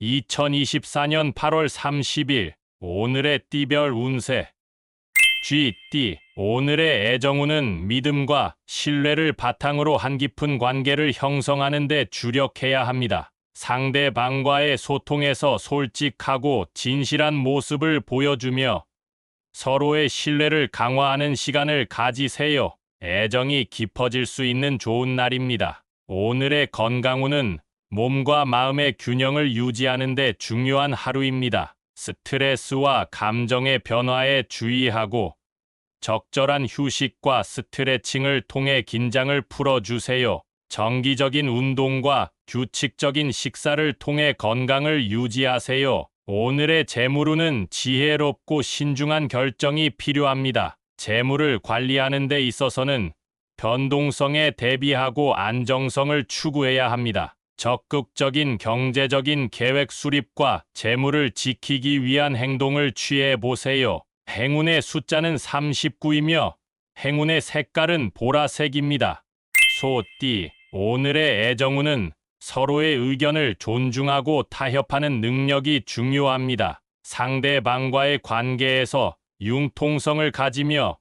2024년 8월 30일 오늘의 띠별 운세. 쥐띠. 오늘의 애정운은 믿음과 신뢰를 바탕으로 한 깊은 관계를 형성하는 데 주력해야 합니다. 상대방과의 소통에서 솔직하고 진실한 모습을 보여주며 서로의 신뢰를 강화하는 시간을 가지세요. 애정이 깊어질 수 있는 좋은 날입니다. 오늘의 건강운은 몸과 마음의 균형을 유지하는 데 중요한 하루입니다. 스트레스와 감정의 변화에 주의하고 적절한 휴식과 스트레칭을 통해 긴장을 풀어주세요. 정기적인 운동과 규칙적인 식사를 통해 건강을 유지하세요. 오늘의 재물운은 지혜롭고 신중한 결정이 필요합니다. 재물을 관리하는 데 있어서는 변동성에 대비하고 안정성을 추구해야 합니다. 적극적인 경제적인 계획 수립과 재물을 지키기 위한 행동을 취해 보세요. 행운의 숫자는 39이며 행운의 색깔은 보라색입니다. 소띠. 오늘의 애정운은 서로의 의견을 존중하고 타협하는 능력이 중요합니다. 상대방과의 관계에서 융통성을 가지며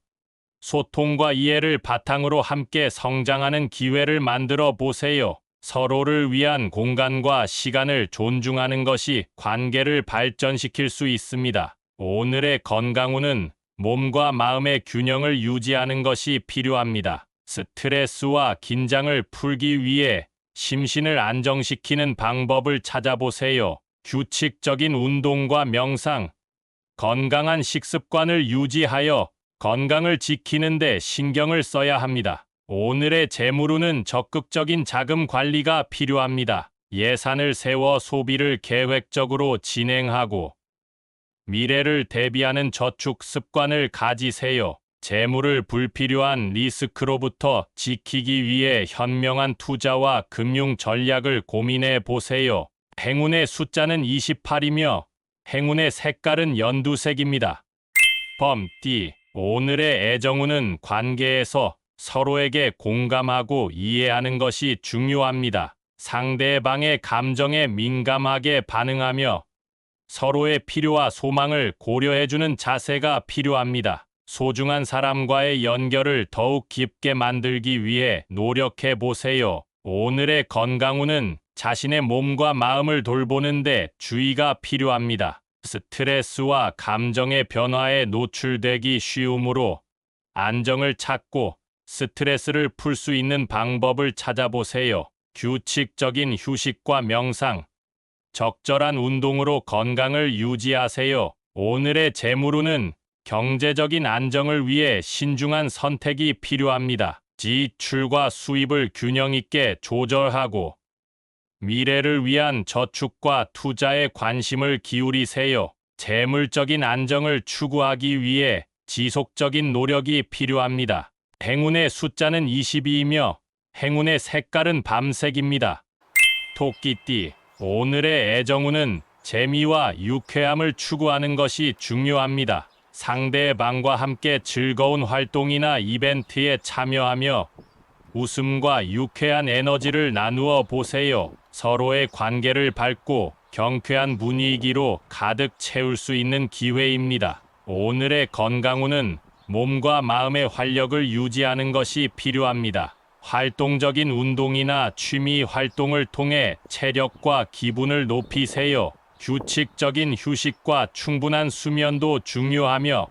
소통과 이해를 바탕으로 함께 성장하는 기회를 만들어 보세요. 서로를 위한 공간과 시간을 존중하는 것이 관계를 발전시킬 수 있습니다. 오늘의 건강운은 몸과 마음의 균형을 유지하는 것이 필요합니다. 스트레스와 긴장을 풀기 위해 심신을 안정시키는 방법을 찾아보세요. 규칙적인 운동과 명상, 건강한 식습관을 유지하여 건강을 지키는 데 신경을 써야 합니다. 오늘의 재물운은 적극적인 자금 관리가 필요합니다. 예산을 세워 소비를 계획적으로 진행하고 미래를 대비하는 저축 습관을 가지세요. 재물을 불필요한 리스크로부터 지키기 위해 현명한 투자와 금융 전략을 고민해 보세요. 행운의 숫자는 28이며 행운의 색깔은 연두색입니다. 범띠. 오늘의 애정운은 관계에서 서로에게 공감하고 이해하는 것이 중요합니다. 상대방의 감정에 민감하게 반응하며 서로의 필요와 소망을 고려해주는 자세가 필요합니다. 소중한 사람과의 연결을 더욱 깊게 만들기 위해 노력해 보세요. 오늘의 건강운은 자신의 몸과 마음을 돌보는데 주의가 필요합니다. 스트레스와 감정의 변화에 노출되기 쉬우므로 안정을 찾고 스트레스를 풀 수 있는 방법을 찾아보세요. 규칙적인 휴식과 명상, 적절한 운동으로 건강을 유지하세요. 오늘의 재물운은 경제적인 안정을 위해 신중한 선택이 필요합니다. 지출과 수입을 균형 있게 조절하고 미래를 위한 저축과 투자에 관심을 기울이세요. 재물적인 안정을 추구하기 위해 지속적인 노력이 필요합니다. 행운의 숫자는 22이며 행운의 색깔은 밤색입니다. 토끼띠. 오늘의 애정운은 재미와 유쾌함을 추구하는 것이 중요합니다. 상대방과 함께 즐거운 활동이나 이벤트에 참여하며 웃음과 유쾌한 에너지를 나누어 보세요. 서로의 관계를 밝고 경쾌한 분위기로 가득 채울 수 있는 기회입니다. 오늘의 건강운은 몸과 마음의 활력을 유지하는 것이 필요합니다. 활동적인 운동이나 취미 활동을 통해 체력과 기분을 높이세요. 규칙적인 휴식과 충분한 수면도 중요하며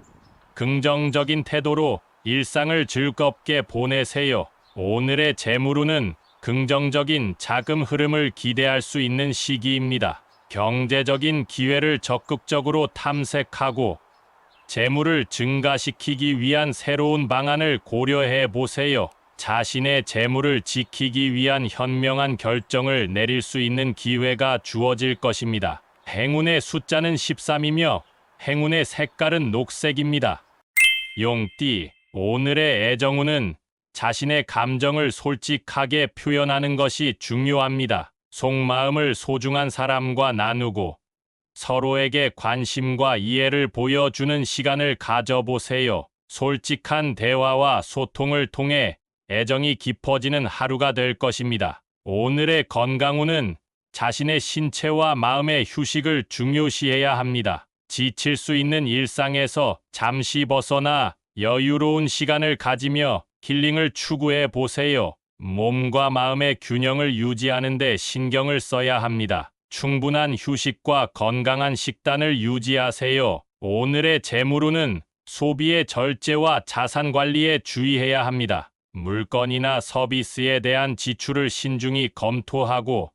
긍정적인 태도로 일상을 즐겁게 보내세요. 오늘의 재물운은 긍정적인 자금 흐름을 기대할 수 있는 시기입니다. 경제적인 기회를 적극적으로 탐색하고 재물을 증가시키기 위한 새로운 방안을 고려해 보세요. 자신의 재물을 지키기 위한 현명한 결정을 내릴 수 있는 기회가 주어질 것입니다. 행운의 숫자는 13이며 행운의 색깔은 녹색입니다. 용띠. 오늘의 애정운은 자신의 감정을 솔직하게 표현하는 것이 중요합니다. 속마음을 소중한 사람과 나누고 서로에게 관심과 이해를 보여주는 시간을 가져보세요. 솔직한 대화와 소통을 통해 애정이 깊어지는 하루가 될 것입니다. 오늘의 건강운은 자신의 신체와 마음의 휴식을 중요시해야 합니다. 지칠 수 있는 일상에서 잠시 벗어나 여유로운 시간을 가지며 힐링을 추구해 보세요. 몸과 마음의 균형을 유지하는 데 신경을 써야 합니다. 충분한 휴식과 건강한 식단을 유지하세요. 오늘의 재물운은 소비의 절제와 자산 관리에 주의해야 합니다. 물건이나 서비스에 대한 지출을 신중히 검토하고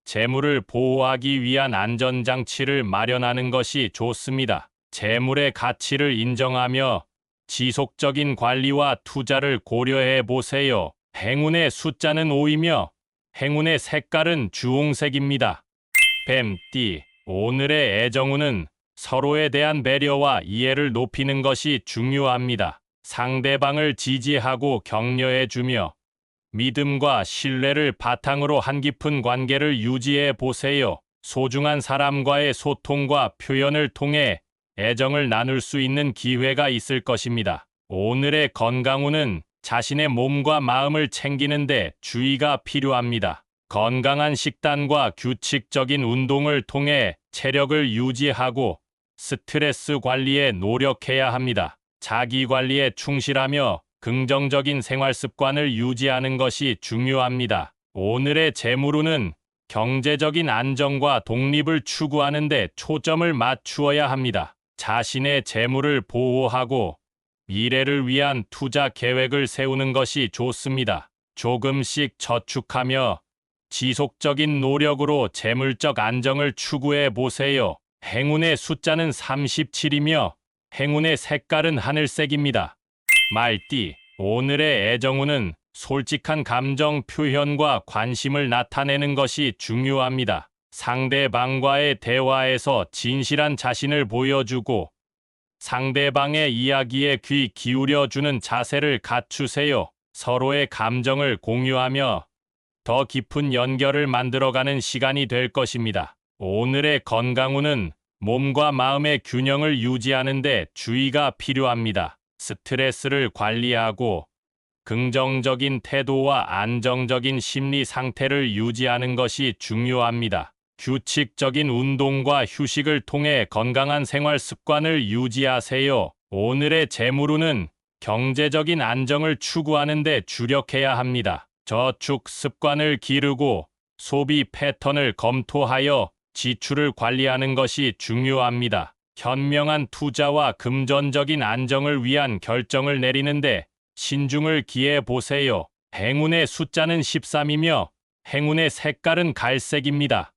재물을 보호하기 위한 안전장치를 마련하는 것이 좋습니다. 재물의 가치를 인정하며 지속적인 관리와 투자를 고려해 보세요. 행운의 숫자는 5이며 행운의 색깔은 주홍색입니다. 뱀띠, 오늘의 애정운은 서로에 대한 배려와 이해를 높이는 것이 중요합니다. 상대방을 지지하고 격려해주며 믿음과 신뢰를 바탕으로 한 깊은 관계를 유지해 보세요. 소중한 사람과의 소통과 표현을 통해 애정을 나눌 수 있는 기회가 있을 것입니다. 오늘의 건강운은 자신의 몸과 마음을 챙기는 데 주의가 필요합니다. 건강한 식단과 규칙적인 운동을 통해 체력을 유지하고 스트레스 관리에 노력해야 합니다. 자기 관리에 충실하며 긍정적인 생활 습관을 유지하는 것이 중요합니다. 오늘의 재물운은 경제적인 안정과 독립을 추구하는 데 초점을 맞추어야 합니다. 자신의 재물을 보호하고 미래를 위한 투자 계획을 세우는 것이 좋습니다. 조금씩 저축하며 지속적인 노력으로 재물적 안정을 추구해 보세요. 행운의 숫자는 37이며 행운의 색깔은 하늘색입니다. 말띠, 오늘의 애정운은 솔직한 감정 표현과 관심을 나타내는 것이 중요합니다. 상대방과의 대화에서 진실한 자신을 보여주고 상대방의 이야기에 귀 기울여주는 자세를 갖추세요. 서로의 감정을 공유하며 더 깊은 연결을 만들어가는 시간이 될 것입니다. 오늘의 건강운은 몸과 마음의 균형을 유지하는 데 주의가 필요합니다. 스트레스를 관리하고 긍정적인 태도와 안정적인 심리 상태를 유지하는 것이 중요합니다. 규칙적인 운동과 휴식을 통해 건강한 생활 습관을 유지하세요. 오늘의 재물운은 경제적인 안정을 추구하는 데 주력해야 합니다. 저축 습관을 기르고 소비 패턴을 검토하여 지출을 관리하는 것이 중요합니다. 현명한 투자와 금전적인 안정을 위한 결정을 내리는데 신중을 기해 보세요. 행운의 숫자는 13이며 행운의 색깔은 갈색입니다.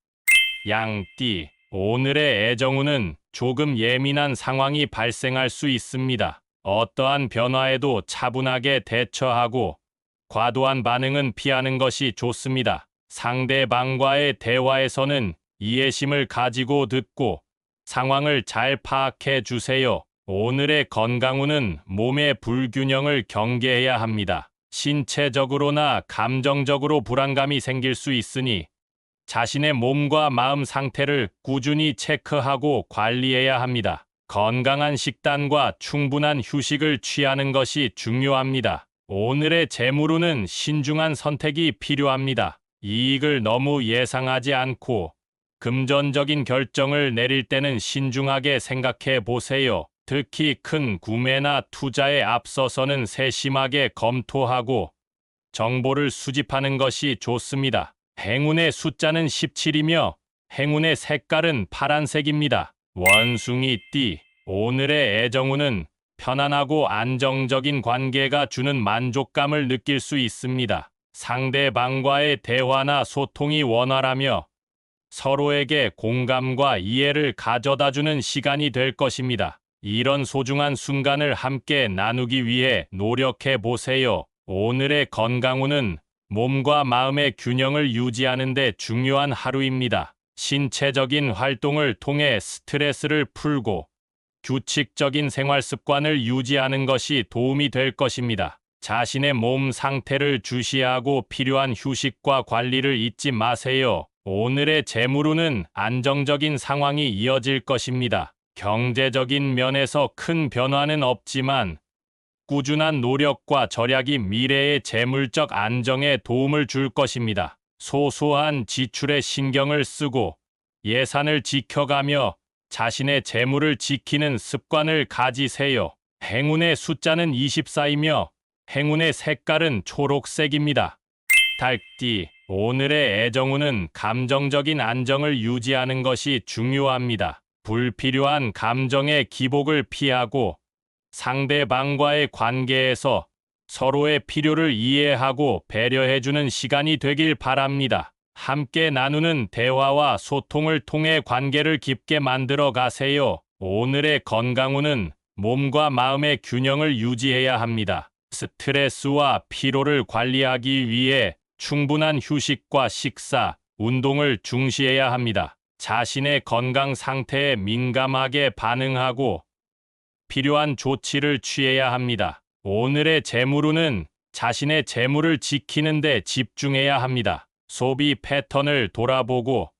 양띠, 오늘의 애정운은 조금 예민한 상황이 발생할 수 있습니다. 어떠한 변화에도 차분하게 대처하고 과도한 반응은 피하는 것이 좋습니다. 상대방과의 대화에서는 이해심을 가지고 듣고 상황을 잘 파악해 주세요. 오늘의 건강운은 몸의 불균형을 경계해야 합니다. 신체적으로나 감정적으로 불안감이 생길 수 있으니 자신의 몸과 마음 상태를 꾸준히 체크하고 관리해야 합니다. 건강한 식단과 충분한 휴식을 취하는 것이 중요합니다. 오늘의 재물운은 신중한 선택이 필요합니다. 이익을 너무 예상하지 않고 금전적인 결정을 내릴 때는 신중하게 생각해 보세요. 특히 큰 구매나 투자에 앞서서는 세심하게 검토하고 정보를 수집하는 것이 좋습니다. 행운의 숫자는 17이며 행운의 색깔은 파란색입니다. 원숭이띠, 오늘의 애정운은 편안하고 안정적인 관계가 주는 만족감을 느낄 수 있습니다. 상대방과의 대화나 소통이 원활하며 서로에게 공감과 이해를 가져다주는 시간이 될 것입니다. 이런 소중한 순간을 함께 나누기 위해 노력해 보세요. 오늘의 건강운은 몸과 마음의 균형을 유지하는 데 중요한 하루입니다. 신체적인 활동을 통해 스트레스를 풀고 규칙적인 생활 습관을 유지하는 것이 도움이 될 것입니다. 자신의 몸 상태를 주시하고 필요한 휴식과 관리를 잊지 마세요. 오늘의 재물운은 안정적인 상황이 이어질 것입니다. 경제적인 면에서 큰 변화는 없지만 꾸준한 노력과 절약이 미래의 재물적 안정에 도움을 줄 것입니다. 소소한 지출에 신경을 쓰고 예산을 지켜가며 자신의 재물을 지키는 습관을 가지세요. 행운의 숫자는 24이며 행운의 색깔은 초록색입니다. 달띠, 오늘의 애정운은 감정적인 안정을 유지하는 것이 중요합니다. 불필요한 감정의 기복을 피하고 상대방과의 관계에서 서로의 필요를 이해하고 배려해주는 시간이 되길 바랍니다. 함께 나누는 대화와 소통을 통해 관계를 깊게 만들어 가세요. 오늘의 건강운은 몸과 마음의 균형을 유지해야 합니다. 스트레스와 피로를 관리하기 위해 충분한 휴식과 식사, 운동을 중시해야 합니다. 자신의 건강 상태에 민감하게 반응하고 필요한 조치를 취해야 합니다. 오늘의 재물운은 자신의 재물을 지키는 데 집중해야 합니다. 소비 패턴을 돌아보고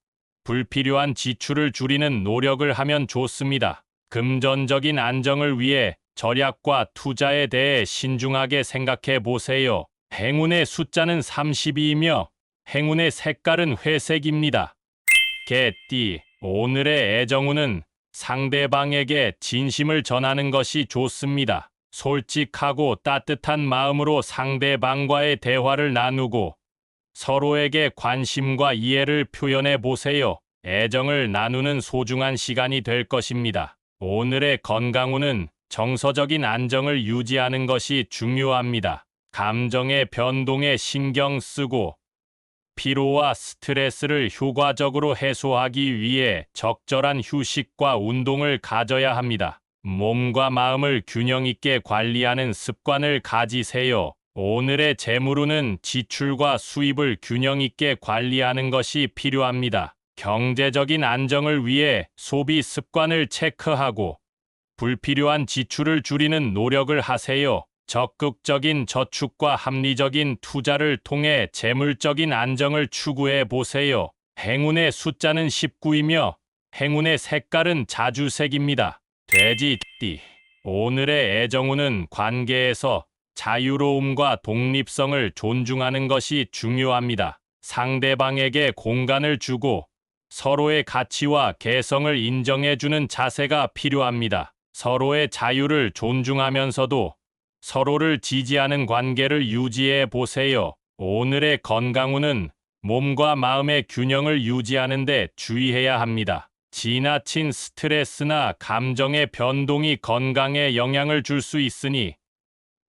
불필요한 지출을 줄이는 노력을 하면 좋습니다. 금전적인 안정을 위해 절약과 투자에 대해 신중하게 생각해 보세요. 행운의 숫자는 32이며 행운의 색깔은 회색입니다. 개띠, 오늘의 애정운은 상대방에게 진심을 전하는 것이 좋습니다. 솔직하고 따뜻한 마음으로 상대방과의 대화를 나누고 서로에게 관심과 이해를 표현해 보세요. 애정을 나누는 소중한 시간이 될 것입니다. 오늘의 건강운은 정서적인 안정을 유지하는 것이 중요합니다. 감정의 변동에 신경 쓰고 피로와 스트레스를 효과적으로 해소하기 위해 적절한 휴식과 운동을 가져야 합니다. 몸과 마음을 균형 있게 관리하는 습관을 가지세요. 오늘의 재물운은 지출과 수입을 균형 있게 관리하는 것이 필요합니다. 경제적인 안정을 위해 소비 습관을 체크하고 불필요한 지출을 줄이는 노력을 하세요. 적극적인 저축과 합리적인 투자를 통해 재물적인 안정을 추구해 보세요. 행운의 숫자는 19이며 행운의 색깔은 자주색입니다. 돼지띠, 오늘의 애정운은 관계에서 자유로움과 독립성을 존중하는 것이 중요합니다. 상대방에게 공간을 주고 서로의 가치와 개성을 인정해주는 자세가 필요합니다. 서로의 자유를 존중하면서도 서로를 지지하는 관계를 유지해 보세요. 오늘의 건강운은 몸과 마음의 균형을 유지하는 데 주의해야 합니다. 지나친 스트레스나 감정의 변동이 건강에 영향을 줄 수 있으니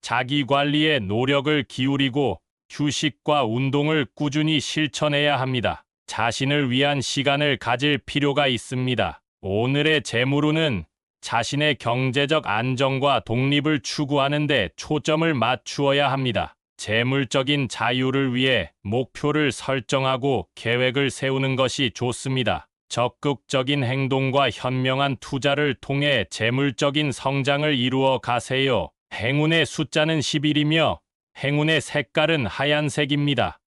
자기 관리에 노력을 기울이고 휴식과 운동을 꾸준히 실천해야 합니다. 자신을 위한 시간을 가질 필요가 있습니다. 오늘의 재물운은 자신의 경제적 안정과 독립을 추구하는 데 초점을 맞추어야 합니다. 재물적인 자유를 위해 목표를 설정하고 계획을 세우는 것이 좋습니다. 적극적인 행동과 현명한 투자를 통해 재물적인 성장을 이루어 가세요. 행운의 숫자는 11이며 행운의 색깔은 하얀색입니다.